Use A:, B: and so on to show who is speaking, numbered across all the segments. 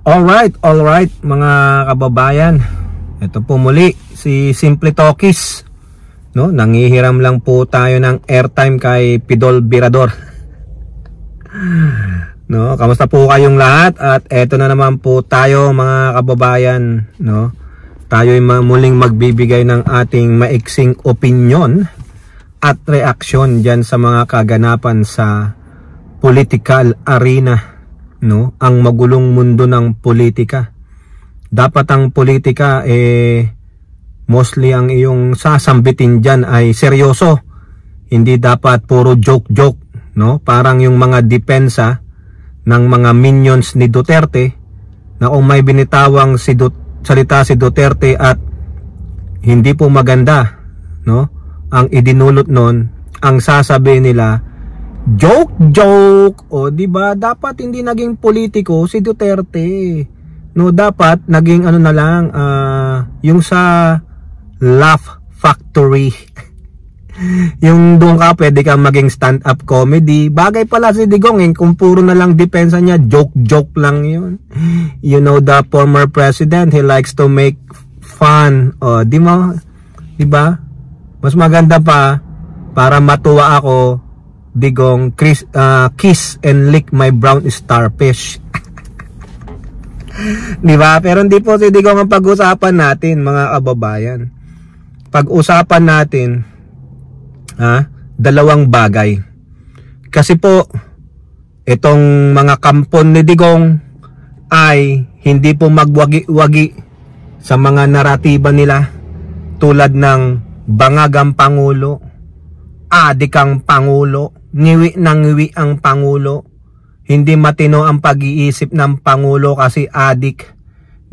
A: All right mga kababayan. Ito po muli si Simple Talkies. No, nangihiram lang po tayo ng airtime kay Pidol Birador. No, kamusta po kayong lahat? At eto na naman po tayo mga kababayan, no. Tayo ay muling magbibigay ng ating maiksing opinyon at reaksyon diyan sa mga kaganapan sa political arena, no? Ang magulong mundo ng politika. Dapat ang politika mostly ang iyong sasambitin diyan ay seryoso. Hindi dapat puro joke-joke, no? Parang yung mga depensa ng mga minions ni Duterte na kung may binitawang salita si Duterte at hindi po maganda, no? Ang idinulot nun, ang sasabihin nila joke. O di ba dapat hindi naging politiko si Duterte. No, dapat naging ano na lang yung sa laugh factory. Yung doon ka pwede kang maging stand up comedy. Bagay pala si Digong kung puro na lang depensa niya, joke lang yun. You know the former president, he likes to make fun. O di mo, di ba? Mas maganda pa para matuwa ako, Digong, kiss and lick my brown starfish. Di ba? Pero hindi po si Digong ang pag-usapan natin, mga kababayan. Pag-usapan natin dalawang bagay. Kasi po itong mga kampon ni Digong ay hindi po magwagi-wagi sa mga naratiba nila, tulad ng bangagang pangulo, adikang pangulo, ngiwi ng ngiwi ang pangulo, hindi matino ang pag-iisip ng pangulo kasi adik,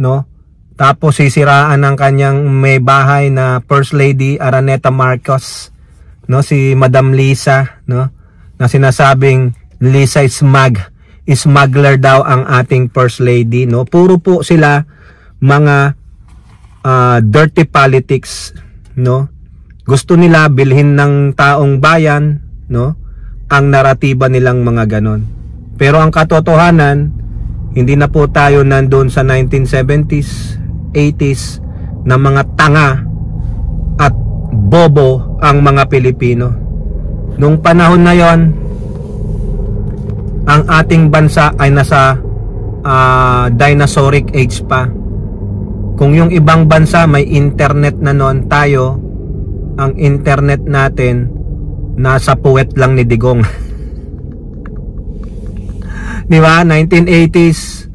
A: no? Tapos sisiraan ng kanyang may bahay na First Lady Araneta Marcos, no, si Madam Lisa, no, na sinasabing Lisa smuggler daw ang ating First Lady, no. Puro po sila mga dirty politics, no. Gusto nila bilhin ng taong bayan, no, ang naratiba nilang mga ganon. Pero ang katotohanan, hindi na po tayo nandoon sa 1970s, 80s na mga tanga at bobo ang mga Pilipino. Nung panahon na yon, ang ating bansa ay nasa dinosauric age pa. Kung yung ibang bansa may internet na noon, tayo ang internet natin nasa puwet lang ni Digong. Di ba? 1980s,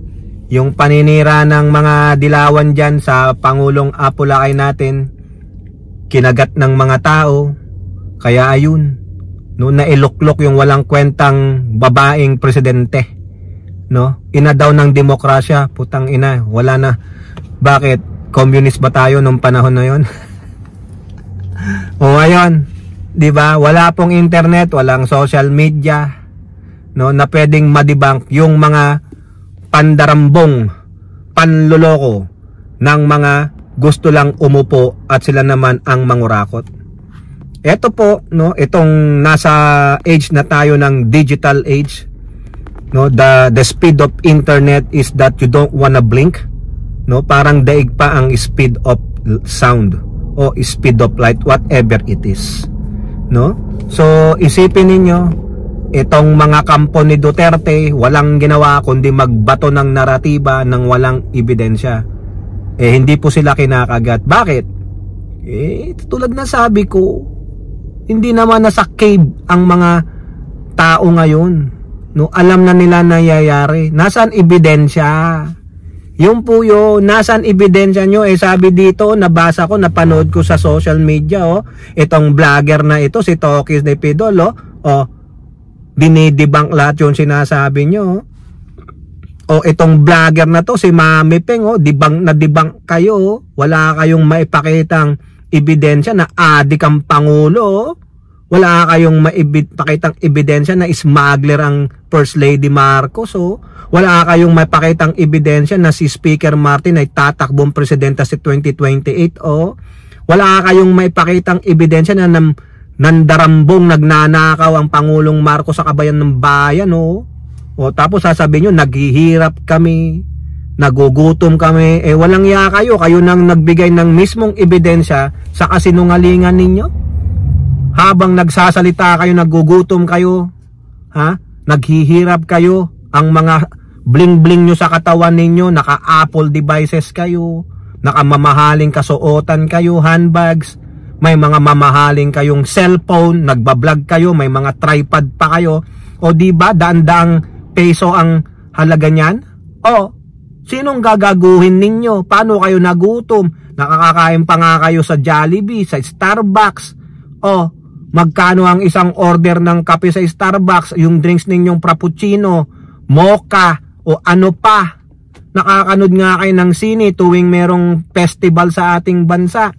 A: yung paninira ng mga dilawan dyan sa Pangulong Apolakay natin, kinagat ng mga tao. Kaya ayun, no, nailuklok yung walang kwentang babaeng presidente, no? Ina daw ng demokrasya, putang ina, wala na. Bakit? Communist ba tayo nung panahon na yon? O ngayon, di ba? Wala pong internet, walang social media, no, na pwedeng madibang yung mga pandarambong, panloloko ng mga gusto lang umupo at sila naman ang mangurakot. Ito po, no, itong nasa age na tayo ng digital age, no, the speed of internet is that you don't wanna blink, no, parang daig pa ang speed of sound o speed of light, whatever it is, no. So isipin ninyo, itong mga kampo ni Duterte walang ginawa kundi magbato ng naratiba ng walang ebidensya. Hindi po sila kinakagat. Bakit? Tulad na sabi ko, hindi naman nasa cave ang mga tao ngayon, no? Alam na nila nangyayari. Nasaan ebidensya? Yung po yun, nasaan ebidensya nyo? Sabi dito, nabasa ko, napanood ko sa social media, itong vlogger na ito, si Talkies ni Pidol, dinidibang lahat yung sinasabi nyo. O itong vlogger na to, si Mami Peng, dibang kayo, wala kayong maipakitang ebidensya na adik ang pangulo, wala kayong maipakitang ebidensya na smuggler ang First Lady Marcos, wala kayong maipakitang ebidensya na si Speaker Martin ay tatakbong presidente sa 2028, wala kayong maipakitang ebidensya na nandarambong nagnanakaw ang Pangulong Marcos sa kabayan ng bayan, O tapos sasabihin nyo, naghihirap kami, nagugutom kami, walang iya kayo, kayo nang nagbigay ng mismong ebidensya sa kasinungalingan ninyo. Habang nagsasalita kayo, nagugutom kayo, naghihirap kayo, ang mga bling-bling nyo sa katawan ninyo, naka-Apple devices kayo, nakamamahaling kasuotan kayo, handbags, may mga mamahaling kayong cellphone, nagbablog kayo, may mga tripod pa kayo, o diba, daan-daang peso ang halaga niyan? O, sinong gagaguhin ninyo? Paano kayo nagutom? Nakakakain pa nga kayo sa Jollibee, sa Starbucks. O, magkano ang isang order ng kape sa Starbucks? Yung drinks ninyong frappuccino, mocha, o ano pa? Nakakanood nga kayo ng sine tuwing merong festival sa ating bansa.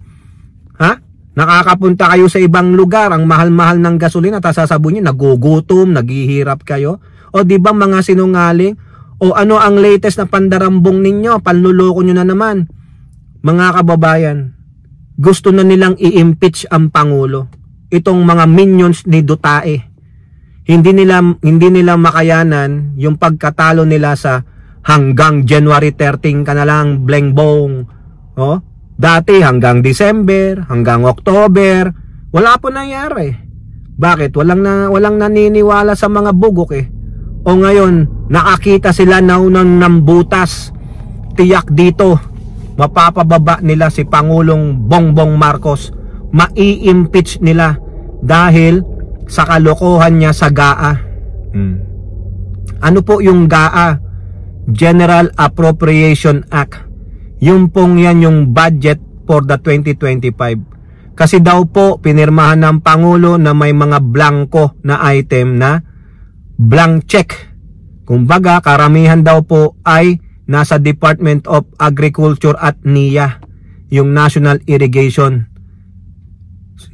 A: Nakakapunta kayo sa ibang lugar, ang mahal-mahal ng gasolina, tapos sasabihin nyo, nagugutom, naghihirap kayo. O di ba mga sinungaling? O ano ang latest na pandarambong ninyo? Panluloko nyo na naman. Mga kababayan, gusto na nilang i-impeach ang Pangulo. Itong mga minions ni Duterte. Hindi nila makayanan yung pagkatalo nila sa hanggang January 13 ka na lang, blengbong. Dati hanggang December, hanggang October, wala po nangyari. Bakit? Walang naniniwala sa mga bugok O ngayon, nakakita sila ng butas. Tiyak dito, mapapababa nila si Pangulong Bongbong Marcos. Mai-impeach nila dahil sa kalokohan niya sa GAA. Ano po yung GAA? General Appropriation Act. Yung pong yan yung budget for the 2025. Kasi daw po pinirmahan ng Pangulo na may mga blanco na item na blank check. Kumbaga karamihan daw po ay nasa Department of Agriculture at NIA, yung National Irrigation.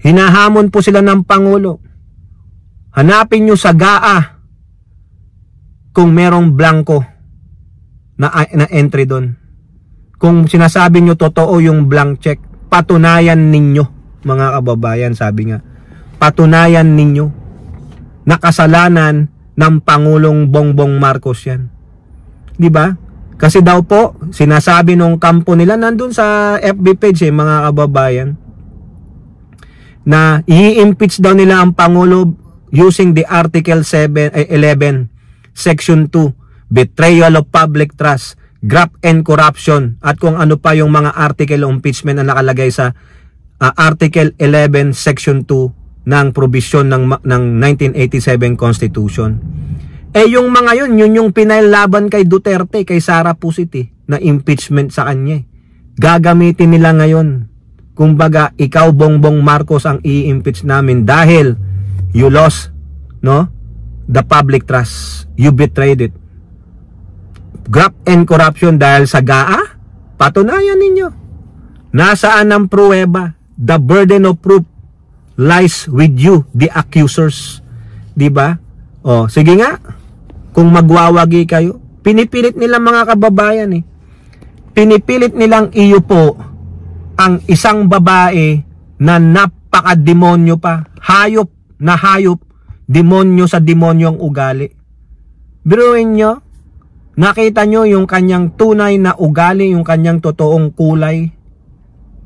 A: Hinahamon po sila ng Pangulo. Hanapin nyo sa GAA kung merong blanco na entry doon. Kung sinasabi nyo totoo yung blank check, patunayan ninyo, mga kababayan, sabi nga. Patunayan ninyo na kasalanan ng Pangulong Bongbong Marcos yan. Di ba? Kasi daw po, sinasabi nung kampo nila, nandun sa FB page mga kababayan, na i-impeach daw nila ang Pangulo using the Article 11, Section 2, Betrayal of Public Trust, graft and corruption, at kung ano pa yung mga article of impeachment na nakalagay sa Article 11 Section 2 ng provision ng 1987 Constitution. Yung mga yun yung pinailaban kay Duterte, kay Sara Pusiti, na impeachment sa kanya. Gagamitin nila ngayon. Kumbaga, ikaw Bongbong Marcos ang i-impeach namin dahil you lost the public trust. You betrayed it. Graft and corruption dahil sa GAA? Patunayan ninyo. Nasaan ang pruweba? The burden of proof lies with you, the accusers. Diba? Sige nga. Kung magwawagi kayo, pinipilit nila mga kababayan Pinipilit nilang iyo po ang isang babae na napaka-demonyo pa. Hayop na hayop. Demonyo sa demonyo ang ugali. Biruin nyo, nakita nyo yung kanyang tunay na ugali, yung kanyang totoong kulay.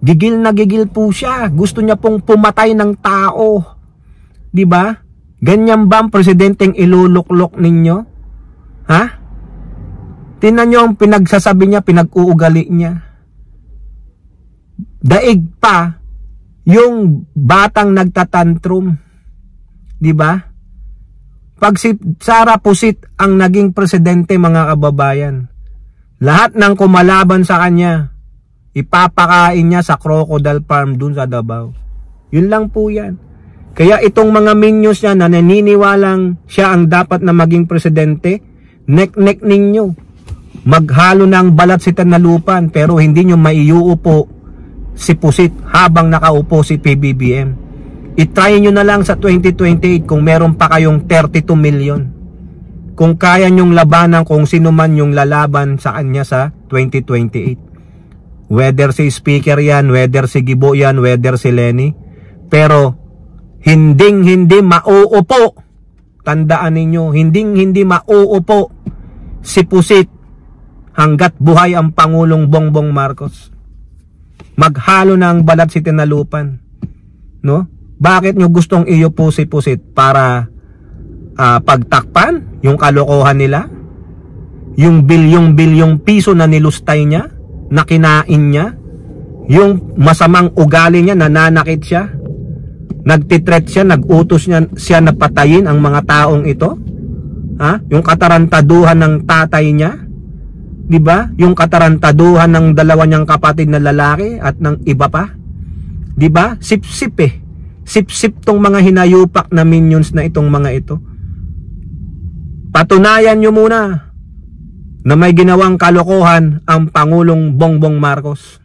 A: Gigil na gigil po siya. Gusto niya pong pumatay ng tao. Diba? Ganyan ba ang presidenteng iluluklok ninyo? Tingnan nyo ang pinagsasabi niya, pinag-uugali niya. Daig pa yung batang nagtatantrum. Diba? Pag si Sara Pusit ang naging presidente, mga kababayan, lahat ng kumalaban sa kanya, ipapakain niya sa crocodile farm dun sa Davao. Yun lang po yan. Kaya itong mga minions niya na naniniwalang siya ang dapat na maging presidente, nek-nek ninyo. Maghalo ng balat si Tanalupan pero hindi nyo maiuupo si Pusit habang nakaupo si PBBM. I-try nyo na lang sa 2028 kung meron pa kayong 32 million. Kung kaya nyong labanan kung sino man yung lalaban sa kanya sa 2028. Whether si Speaker yan, whether si Gibo yan, whether si Lenny. Pero hindi mauupo. Tandaan ninyo, hindi mauupo si Pusit hanggat buhay ang Pangulong Bongbong Marcos. Maghalo na ang balat si Tinalupan, no? Bakit nyo gustong iyo pusit-pusit para pagtakpan yung kalokohan nila? Yung bilyong-bilyong piso na nilustay niya, na kinain niya, yung masamang ugali niya, nananakit siya, nagtitreat siya, nagutos siya na patayin ang mga taong ito, yung katarantaduhan ng tatay niya, di ba? Yung katarantaduhan ng dalawa niyang kapatid na lalaki at ng iba pa, di ba? Sip-sip sip-sip tong mga hinayupak na minions na itong mga ito. Patunayan nyo muna na may ginawang kalokohan ang Pangulong Bongbong Marcos.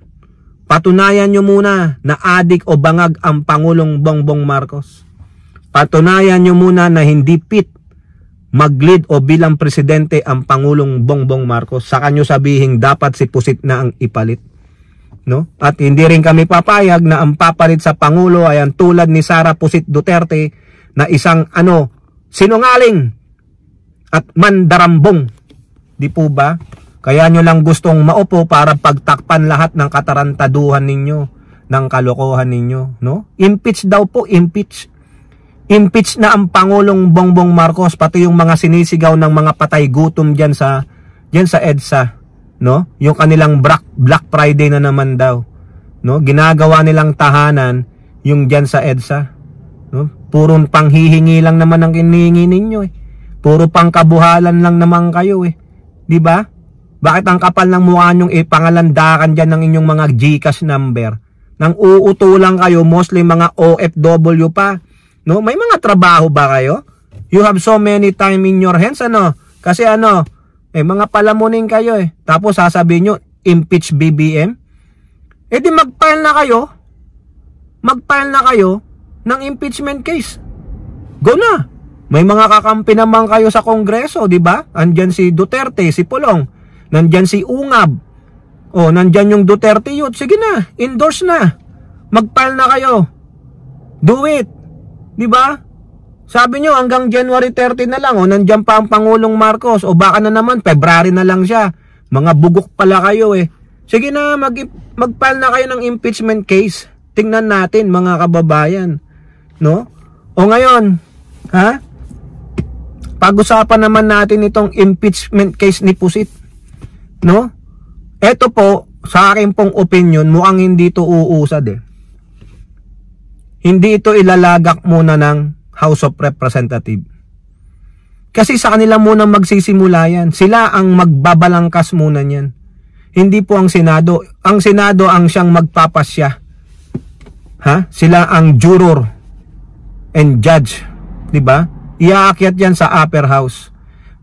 A: Patunayan nyo muna na adik o bangag ang Pangulong Bongbong Marcos. Patunayan nyo muna na hindi fit mag-lead o bilang presidente ang Pangulong Bongbong Marcos. Saka nyo sabihin dapat si Pusit na ang ipalit, no? At hindi rin kami papayag na ang papalit sa Pangulo ay ang tulad ni Sara Pusit Duterte na isang sinungaling at mandarambong. Di po ba? Kaya nyo lang gustong maupo para pagtakpan lahat ng katarantaduhan ninyo, ng kalokohan ninyo, no? Impeach daw po, impeach. Impeach na ang Pangulong Bongbong Marcos, pati yung mga sinisigaw ng mga patay gutom diyan sa EDSA, no? Yung kanilang Black Friday na naman daw, no? Ginagawa nilang tahanan yung diyan sa EDSA, no? Purong panghihingi lang naman ang hinihingi ninyo eh. Puro pangkabuhalan lang naman kayo eh. Di ba? Bakit ang kapal ng mukha nyong pangalandakan dyan ng inyong mga GCash number? Nang uutulang kayo, mostly mga OFW pa. No? May mga trabaho ba kayo? You have so many time in your hands, ano? Kasi mga palamunin kayo eh. Tapos sasabihin nyo, impeach BBM? Eh di mag-file na kayo. Mag-file na kayo ng impeachment case. Go na! May mga kakampi naman kayo sa Kongreso, di ba? Andyan si Duterte, si Pulong. Nandyan si Ungab. O, nandyan yung Duterte Youth. Sige na, endorse na. Mag-file na kayo. Do it. Di ba? Sabi nyo, hanggang January 30 na lang. O, nandyan pa ang Pangulong Marcos. O, baka na naman, February na lang siya. Mga bugok pala kayo eh. Sige na, mag-file na kayo ng impeachment case. Tingnan natin, mga kababayan. No? O ngayon, pag-usapan naman natin itong impeachment case ni Pusit, no? Ito po, sa akin pong opinion, mukhang hindi ito uusad eh. Hindi ito ilalagak muna ng House of Representatives. Kasi sa kanila muna magsisimula yan. Sila ang magbabalangkas muna niyan. Hindi po ang Senado. Ang Senado ang siyang magpapasya. Sila ang juror and judge. Diba? Iaakyat yan sa upper house.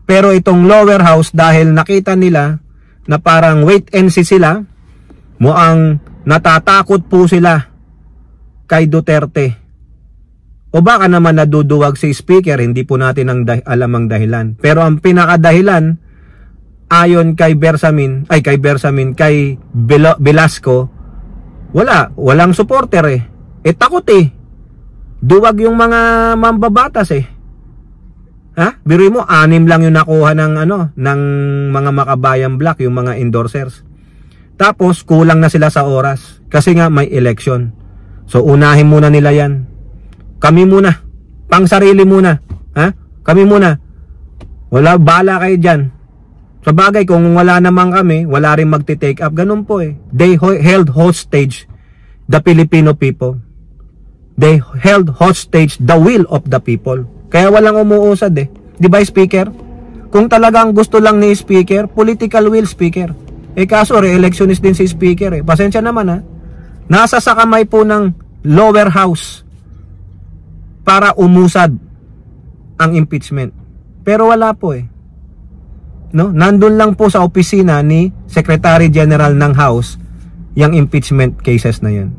A: Pero itong lower house, dahil nakita nila na parang wait and see sila, mukhang natatakot po sila kay Duterte. O baka naman naduduwag si speaker, hindi po natin alam ang dahilan. Pero ang pinakadahilan, ayon kay Velasco, walang supporter eh. Takot eh. Duwag yung mga mambabatas eh. Biruin mo, 6 lang yung nakuha ng mga Makabayan Black, yung mga endorsers. Tapos kulang na sila sa oras kasi nga may election. So unahin muna nila yan. Kami muna, pang sarili muna. Kami muna. Wala, bala kayo dyan. Sa bagay, kung wala naman kami, wala rin magti-take up. Ganun po eh. They held hostage the Filipino people. They held hostage the will of the people. Kaya walang umuusad eh. Di ba, speaker? Kung talagang gusto lang ni speaker, political will, speaker. Kaso re-electionist din si speaker eh. Pasensya naman Nasa sa kamay po ng lower house para umusad ang impeachment. Pero wala po eh. No? Nandun lang po sa opisina ni Secretary General ng House yung impeachment cases na yan.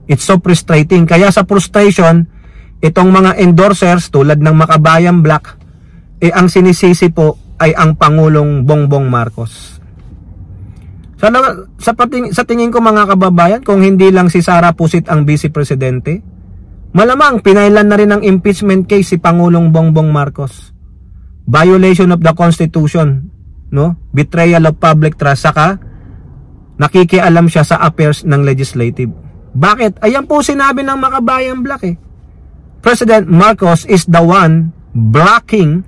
A: It's so frustrating. Kaya sa frustration, itong mga endorsers tulad ng Makabayan Black, ang sinisisi po ay ang Pangulong Bongbong Marcos. Sa tingin ko mga kababayan, kung hindi lang si Sara Pusit ang Vice Presidente, malamang pinailan na rin ng impeachment case si Pangulong Bongbong Marcos. Violation of the Constitution. no? Betrayal of public trust, saka nakikialam siya sa affairs ng legislative. Bakit? Ayan po sinabi ng Makabayan Black eh. President Marcos is the one blocking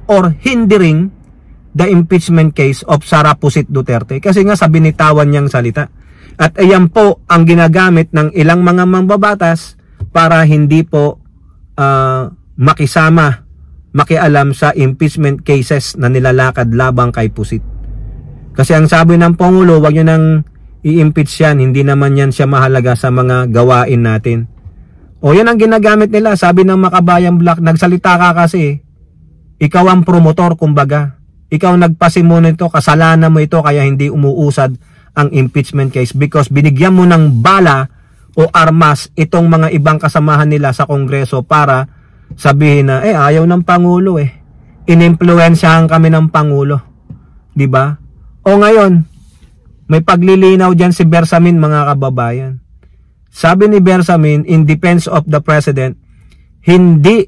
A: or hindering the impeachment case of Sara Pusit Duterte. Kasi nga sa binitawan niyang salita. At ayan po ang ginagamit ng ilang mga mambabatas para hindi po makialam sa impeachment cases na nilalakad labang kay Pusit. Kasi ang sabi ng Pangulo, wag nyo nang i-impeach yan, hindi naman yan siya mahalaga sa mga gawain natin. O yan ang ginagamit nila. Sabi ng Makabayan Black, nagsalita ka kasi, ikaw ang promotor kumbaga. Ikaw nagpasimuno ito, kasalanan mo ito kaya hindi umuusad ang impeachment case because binigyan mo ng bala o armas itong mga ibang kasamahan nila sa Kongreso para sabihin na ayaw ng Pangulo inimpluwensyahan kami ng Pangulo, di ba? O ngayon, may paglilinaw diyan si Bersamin mga kababayan. Sabi ni Bersamin, in defense of the President, hindi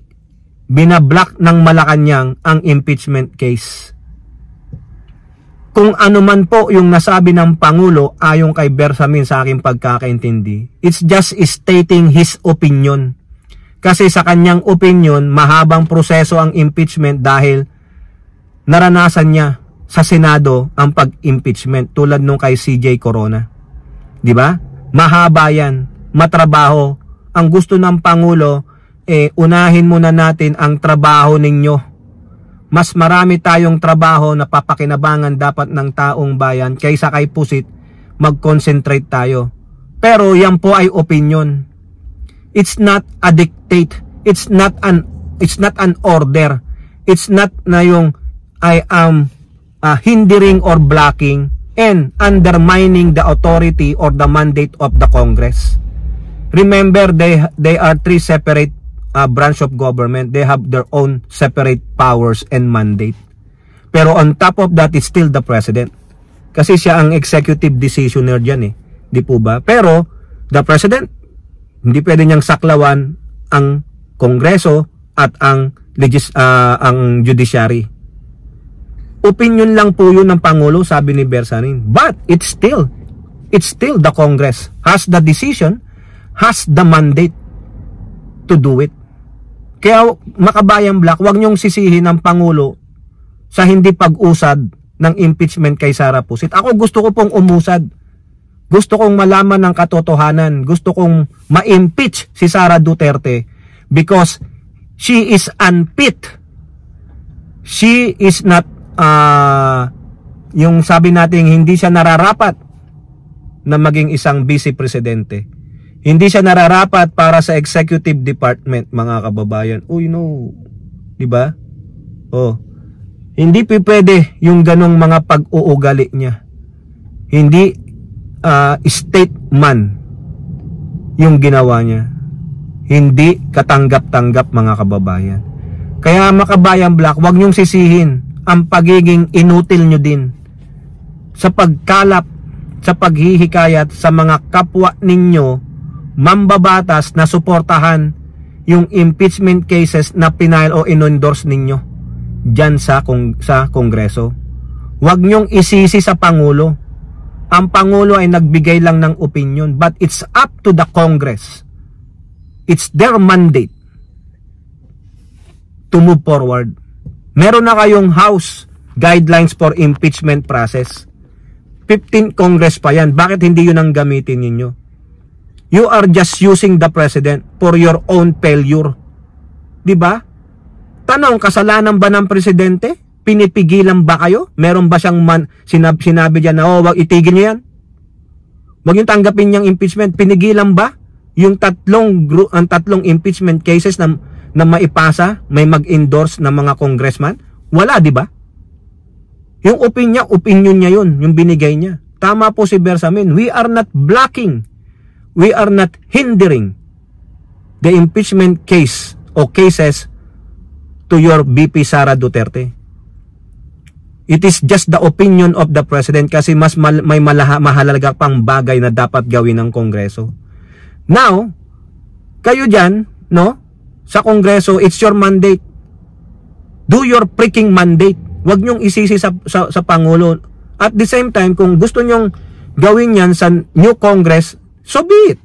A: binablock ng Malacanang ang impeachment case. Kung ano man po yung nasabi ng Pangulo ayon kay Bersamin sa aking pagkakaintindi, it's just stating his opinion. Kasi sa kanyang opinion, mahabang proseso ang impeachment dahil naranasan niya sa Senado ang pag-impeachment tulad nung kay CJ Corona. Di ba? Mahaba yan, matrabaho. Ang gusto ng Pangulo, unahin muna natin ang trabaho ninyo. Mas marami tayong trabaho na papakinabangan dapat ng taong bayan kaysa kay Pusit, mag-concentrate tayo. Pero yan po ay opinion. It's not a dictate. It's not an order. It's not na yung I am hindering or blocking and undermining the authority or the mandate of the Congress. Remember, they are three separate branch of government. They have their own separate powers and mandate. Pero on top of that, it's still the President. Kasi siya ang executive decisioner dyan Di po ba? Pero the President, hindi pwede niyang saklawan ang Kongreso at ang judiciary. Opinion lang po yun ng Pangulo, sabi ni Bersamin. But it's still the Congress has the decision, has the mandate to do it. Kaya Makabayan Black, wag niyong sisihin ng Pangulo sa hindi pag-usad ng impeachment kay Sara Pusit. Ako gusto ko pong umusad. Gusto kong malaman ng katotohanan. Gusto kong ma-impeach si Sara Duterte because she is unfit. She is not yung sabi natin hindi siya nararapat na maging isang vice presidente. Hindi siya nararapat para sa executive department, mga kababayan. Uy, no. 'Di ba? Hindi pwede yung ganong mga pag-uugali niya. Hindi stateman yung ginawa niya. Hindi katanggap-tanggap, mga kababayan. Kaya Makabayan Black, wag niyong sisihin ang pagiging inutil nyo din sa pagkalap, sa paghihikayat sa mga kapwa ninyo mambabatas na suportahan yung impeachment cases na pinail o in-endorse ninyo dyan sa Kongreso. Huwag nyong isisi sa Pangulo. Ang Pangulo ay nagbigay lang ng opinion, but it's up to the Congress. It's their mandate to move forward. Meron na kayong House guidelines for impeachment process. 15 Congress pa yan. Bakit hindi yun ang gamitin ninyo? You are just using the President for your own failure. Diba? Tanong, kasalanan ba ng Presidente? Pinipigilan ba kayo? Meron ba siyang sinabi dyan na, wag itigil niyo yan? Wag yung tanggapin niyang impeachment. Pinigilan ba yung tatlong impeachment cases na maipasa, may mag-endorse ng mga congressman? Wala, di ba? Yung opinion niya yun, yung binigay niya. Tama po si Bersamin. We are not blocking. We are not hindering the impeachment case o cases to your VP Sara Duterte. It is just the opinion of the President kasi mas may mahalaga pang bagay na dapat gawin ng Kongreso. Now, kayo dyan, no? Sa Kongreso, it's your mandate. Do your freaking mandate. Huwag nyong isisi sa Pangulo. At the same time, kung gusto nyong gawin yan sa new Congress, so be it.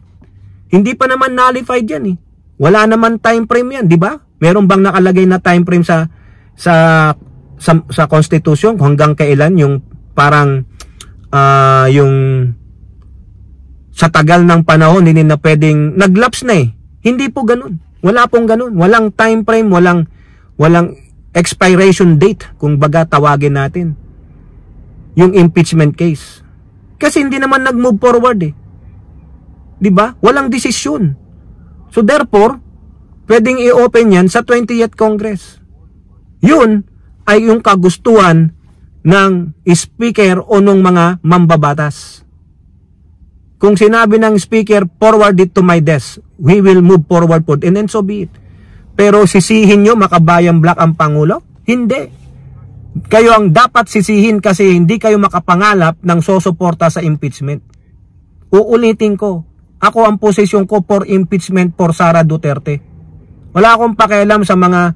A: Hindi pa naman nullified yan eh. Wala naman time frame yan, di ba? Meron bang nakalagay na time frame sa Constitution hanggang kailan yung parang yung sa tagal ng panahon hindi na pwedeng naglaps na eh. Hindi po ganun. Wala pong ganun. Walang time frame, walang expiration date kung baga tawagin natin yung impeachment case. Kasi hindi naman nag-move forward eh. 'Di ba? Walang desisyon. So therefore, pwedeng i-open yan sa 20th Congress. Yun ay yung kagustuhan ng speaker o ng mga mambabatas. Kung sinabi ng speaker, forward it to my desk, we will move forward po, and then so be it. Pero sisihin nyo makabayang black ang Pangulo? Hindi. Kayo ang dapat sisihin kasi hindi kayo makapangalap ng sosuporta sa impeachment. Uulitin ko, ako ang posisyon ko for impeachment for Sara Duterte. Wala akong pakialam sa mga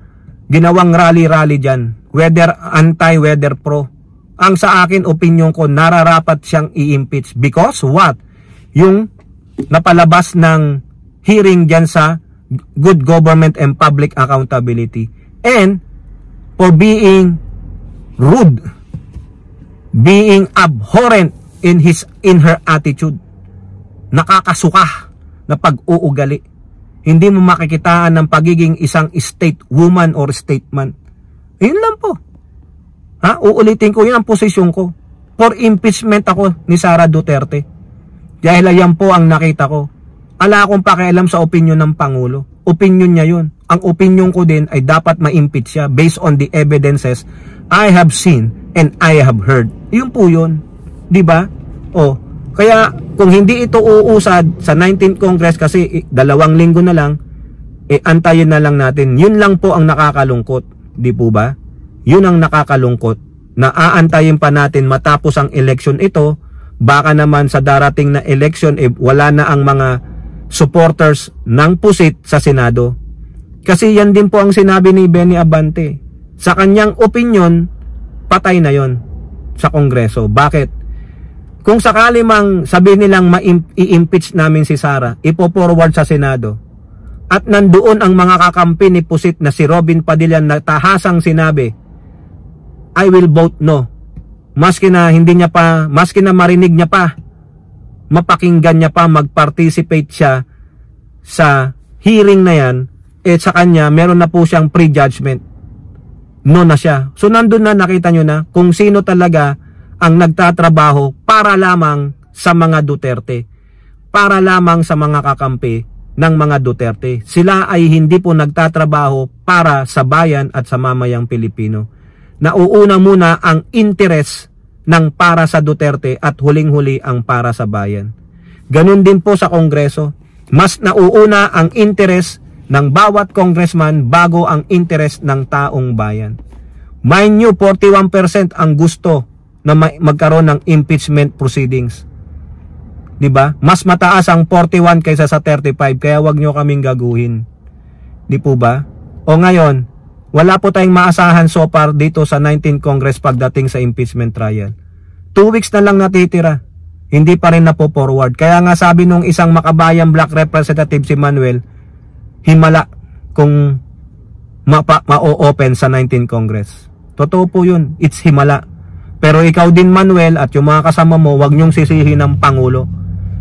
A: ginawang rally-rally dyan, whether anti, whether pro. Ang sa akin, opinion ko, nararapat siyang i-impeach. Because what? Yung napalabas ng hearing dyan sa good government and public accountability. And for being rude, being abhorrent in her attitude. Nakakasuka na pag-uugali. Hindi mo makikitaan ng pagiging isang state woman or stateman. Yun lang po. Uulitin ko, yun ang posisyon ko. For impeachment ako ni Sara Duterte. Dahil yan po ang nakita ko. Ala akong pakialam sa opinion ng Pangulo. Opinion niya yun. Ang opinion ko din ay dapat ma-impeach siya based on the evidences I have seen and I have heard. Yun po yun. Diba? Kaya kung hindi ito uusad sa 19th Congress kasi 2 linggo na lang, antayin na lang natin. Yun lang po ang nakakalungkot. Di po ba? Yun ang nakakalungkot na aantayin pa natin matapos ang election ito. Baka naman sa darating na election wala na ang mga supporters ng pusit sa Senado. Kasi yan din po ang sinabi ni Benny Abante. Sa kanyang opinion, patay na yon sa Kongreso. Bakit? Kung sakali mang sabihin nilang i-impeach namin si Sara, ipo-forward sa Senado, at nandoon ang mga kakampi ni Pusit na si Robin Padilla na tahasang sinabi, I will vote no. Maski na marinig niya pa, mapakinggan niya pa, mag-participate siya sa hearing na yan, sa kanya meron na po siyang prejudgment. No na siya. So nandun na, nakita nyo na kung sino talaga ang nagtatrabaho para lamang sa mga Duterte, para lamang sa mga kakampi ng mga Duterte. Sila ay hindi po nagtatrabaho para sa bayan at sa mamayang Pilipino. Nauuna muna ang interes ng para sa Duterte at huling-huli ang para sa bayan. Ganun din po sa Kongreso. Mas nauuna ang interes ng bawat congressman bago ang interes ng taong bayan. Mind you, 41% ang gusto na magkaroon ng impeachment proceedings. 'Di ba? Mas mataas ang 41 kaysa sa 35, kaya wag nyo kaming gaguhin. 'Di po ba? O ngayon, wala po tayong maasahan so far dito sa 19th Congress pagdating sa impeachment trial. 2 weeks na lang natitira. Hindi pa rin na po forward. Kaya nga sabi nung isang makabayang black representative si Manuel, himala kung ma-open sa 19th Congress. Totoo po yun. It's himala. Pero ikaw din, Manuel, at yung mga kasama mo, wag nyong sisihin ng Pangulo.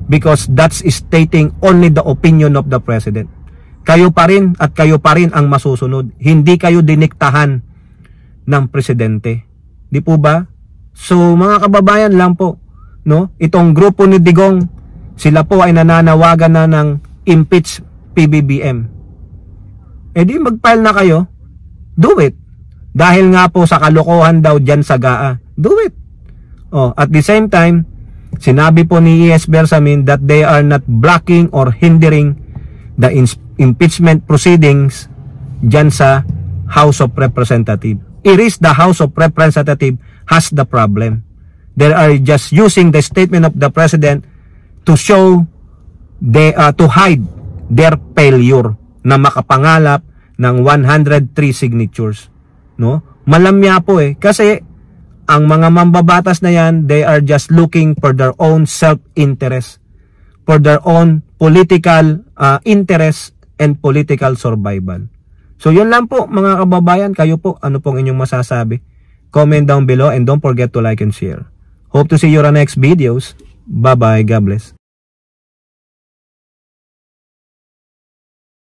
A: Because that's stating only the opinion of the President. Kayo pa rin at kayo pa rin ang masusunod. Hindi kayo diniktahan ng Presidente. Di po ba? So, mga kababayan lang po, no? Itong grupo ni Digong, sila po ay nananawagan na ng impeach PBBM. Di mag-file na kayo. Do it. Dahil nga po sa kalokohan daw dyan sa GAA. Do it. At the same time, sinabi po ni E.S. Bersamin that they are not blocking or hindering the impeachment proceedings dyan sa House of Representatives. It is the House of Representatives has the problem. They are just using the statement of the President to show to hide their failure na makapangalap ng 103 signatures, no? Malamya po kasi ang mga mambabatas na yan, they are just looking for their own self-interest, for their own political interest and political survival. So yun lang po mga kababayan, kayo po, ano pong inyong masasabi? Comment down below and don't forget to like and share. Hope to see you on our next videos. Bye bye, God bless.